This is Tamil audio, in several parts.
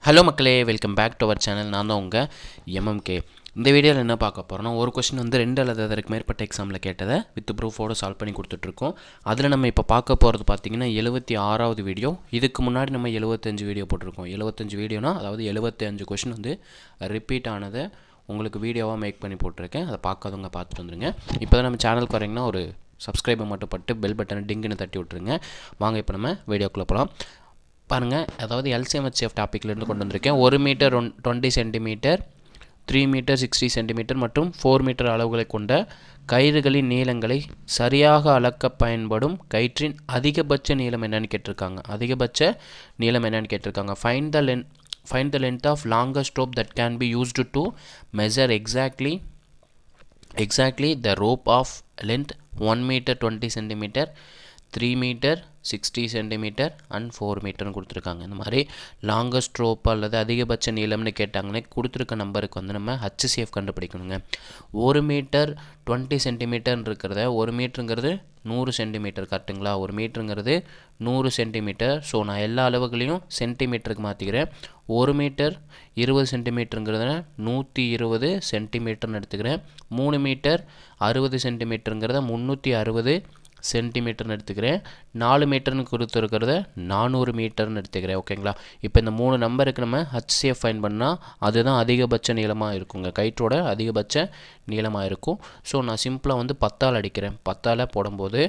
ஹலோ மக்களே, welcome back to our channel. நான் தான் உங்கள் எம்எம்கே. இந்த வீடியோவில் என்ன பார்க்க போகிறோன்னா, ஒரு கொஸ்டின் வந்து 2 அல்லது அதற்கு மேற்பட்ட எக்ஸாமில் கேட்டதை வித் ப்ரூஃபோடு சால்வ் பண்ணி கொடுத்துட்ருக்கோம். அதில் நம்ம இப்போ பார்க்க போகிறது பார்த்திங்கன்னா 76வது வீடியோ. இதுக்கு முன்னாடி நம்ம 75 வீடியோ போட்டிருக்கோம். 75 வீடியோனா அதாவது 75 கொஸ்டின் வந்து ரிப்பீட் ஆனதை உங்களுக்கு வீடியோவாக மேக் பண்ணி போட்டிருக்கேன். அதை பார்க்காதவங்க பார்த்துட்டு வந்துடுங்க. இப்போ தான் நம்ம சேனலுக்கு வரீங்கன்னா ஒரு சப்ஸ்கிரைபை மட்டும் பட்டு பெல் பட்டனை டிங்குன்னு தட்டி விட்ருங்க. வாங்க இப்போ நம்ம வீடியோக்குள்ளே போகலாம். பாருங்கள், அதாவது எல்சிஎம்ஹெச்எஃப் டாப்பிக்லேருந்து கொண்டு வந்திருக்கேன். 1 மீட்டர் 20 சென்டிமீட்டர், 3 மீட்டர் 60 சென்டிமீட்டர் மற்றும் 4 மீட்டர் அளவுகளை கொண்ட கயிறுகளின் நீளங்களை சரியாக அளக்க பயன்படும் கயிற்றின் அதிகபட்ச நீளம் என்னன்னு கேட்டிருக்காங்க. அதிகபட்ச நீளம் என்னன்னு கேட்டிருக்காங்க. Find the length of longest rope that can be used to measure exactly the rope of length 1 meter 20 centimeter, 3 metre 60 centimetre and 4 மீட்டர்னு கொடுத்துருக்காங்க. இந்த மாதிரி லாங்கஸ்ட் ரோப் அல்லது அதிகபட்ச நீளம்னு கேட்டாங்கன்னா கொடுத்துருக்க நம்பருக்கு வந்து நம்ம ஹச்சிசிஎஃப் கண்டுபிடிக்கணுங்க. 1 மீட்டர் 20 சென்டிமீட்டர்னு இருக்கிறத, 1 மீட்டருங்கிறது 100 சென்டிமீட்டர் கரெக்டுங்களா? 1 மீட்டருங்கிறது 100 சென்டிமீட்டர். ஸோ நான் எல்லா அளவுகளையும் சென்டிமீட்டருக்கு மாற்றிக்கிறேன். 1 மீட்டர் 20 சென்டிமீட்டருங்கிறத 120 சென்டிமீட்டர்னு எடுத்துக்கிறேன். 3 மீட்டர் 60 சென்டிமீட்டருங்கிறத 360 சென்டிமீட்டர்னு எடுத்துக்கிறேன். 4 மீட்டர்னு கொடுத்துருக்கிறத 400 மீட்டர்னு எடுத்துக்கிறேன். ஓகேங்களா? இப்போ இந்த 3 நம்பருக்கு நம்ம ஹச்சிஎஃப் ஃபைன் பண்ணால் அதுதான் அதிகபட்ச நீளமாக இருக்குங்க. கயிற்றோட அதிகபட்ச நீளமாக இருக்கும். ஸோ நான் சிம்பிளாக வந்து 10ஆல் அடிக்கிறேன். 10ஆல் போடும்போது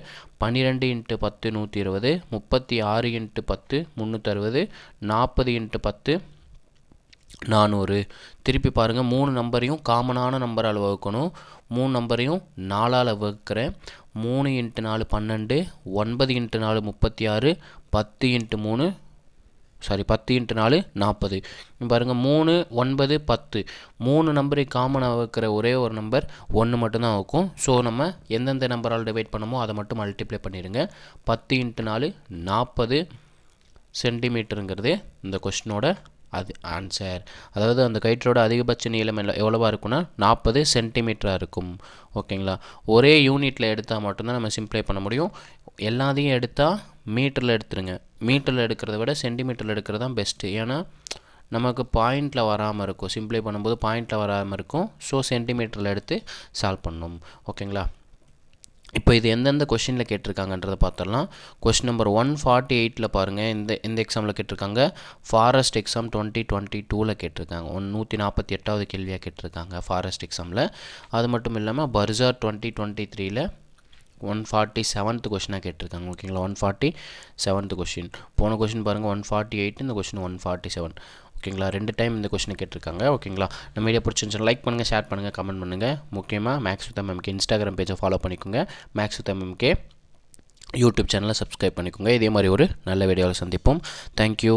12 × 10 120, 36 × 10 360, 40 × 10 400. திருப்பி பாருங்கள், 3 நம்பரையும் காமனான நம்பரால் வகுக்கணும். 3 நம்பரையும் 4ஆல் வகுக்கிறேன். 3 × 4 12, 9 × 4 36, 10 × 3 10 × 4 40. பாருங்கள், 3 9 10 3 நம்பரை காமனாக வகுக்கிற ஒரே ஒரு நம்பர் 1 மட்டும்தான் வகுக்கும். ஸோ நம்ம எந்தெந்த நம்பரால் டிவைட் பண்ணமோ அதை மட்டும் மல்டிப்ளை பண்ணிடுங்க. 10 × 4 40 சென்டிமீட்டருங்கிறது இந்த கொஸ்டினோட அது ஆன்சர். அதாவது அந்த கயிற்றோட அதிகபட்ச நீளம் எவ்வளவா இருக்குன்னா 40 சென்டிமீட்டராக இருக்கும். ஓகேங்களா? ஒரே யூனிட்டில் எடுத்தால் மட்டும்தான் நம்ம சிம்ப்ளை பண்ண முடியும். எல்லாத்தையும் எடுத்தால் மீட்டரில் எடுத்துருங்க. மீட்டரில் எடுக்கிறத விட சென்டிமீட்டரில் எடுக்கிறது தான் பெஸ்ட்டு. ஏன்னா நமக்கு பாயிண்டில் வராமல் இருக்கும். சிம்ப்ளை பண்ணும்போது பாயிண்டில் வராமல் இருக்கும். ஸோ சென்டிமீட்டரில் எடுத்து சால்வ் பண்ணணும். ஓகேங்களா? இப்போ இது எந்தெந்த கொஷினில் கேட்டிருக்காங்கன்றதை பார்த்துடலாம். கொஷின் நம்பர் 148 பாருங்கள். இந்த எக்ஸாமில் கேட்டிருக்காங்க. ஃபாரஸ்ட் எக்ஸாம் 2022 கேட்டிருக்காங்க. 148வது கேள்வியாக கேட்டிருக்காங்க ஃபாரஸ்ட் எக்ஸாமில். அது மட்டும் இல்லாமல் பர்ஜார் 2023 147th கொஷினாக கேட்டிருக்காங்க. ஓகேங்களா? 147th question. போன கொஷின் பாருங்கள் 148, இந்த கொஷின் 147. ஓகேங்களா? 2 டைம் இந்த கொஷினை கேட்டிருக்காங்க. ஓகேங்களா? நம்ம வீடியோ பிடிச்சிருந்துச்சுன்னா லைக் பண்ணுங்கள், ஷேர் பண்ணுங்கள், கமெண்ட் பண்ணுங்கள். முக்கியமாக மேக்ஸ் வித் எம்எம்கே இன்ஸ்டாகிராம் பேஜை ஃபாலோ பண்ணிக்கோங்க. மேக்ஸ் வித் எம்எம்கே யூடியூப் சேனலை சப்ஸ்கிரைப் பண்ணிக்கோங்க. இதே மாதிரி ஒரு நல்ல வீடியோவில் சந்திப்போம். தேங்க்யூ.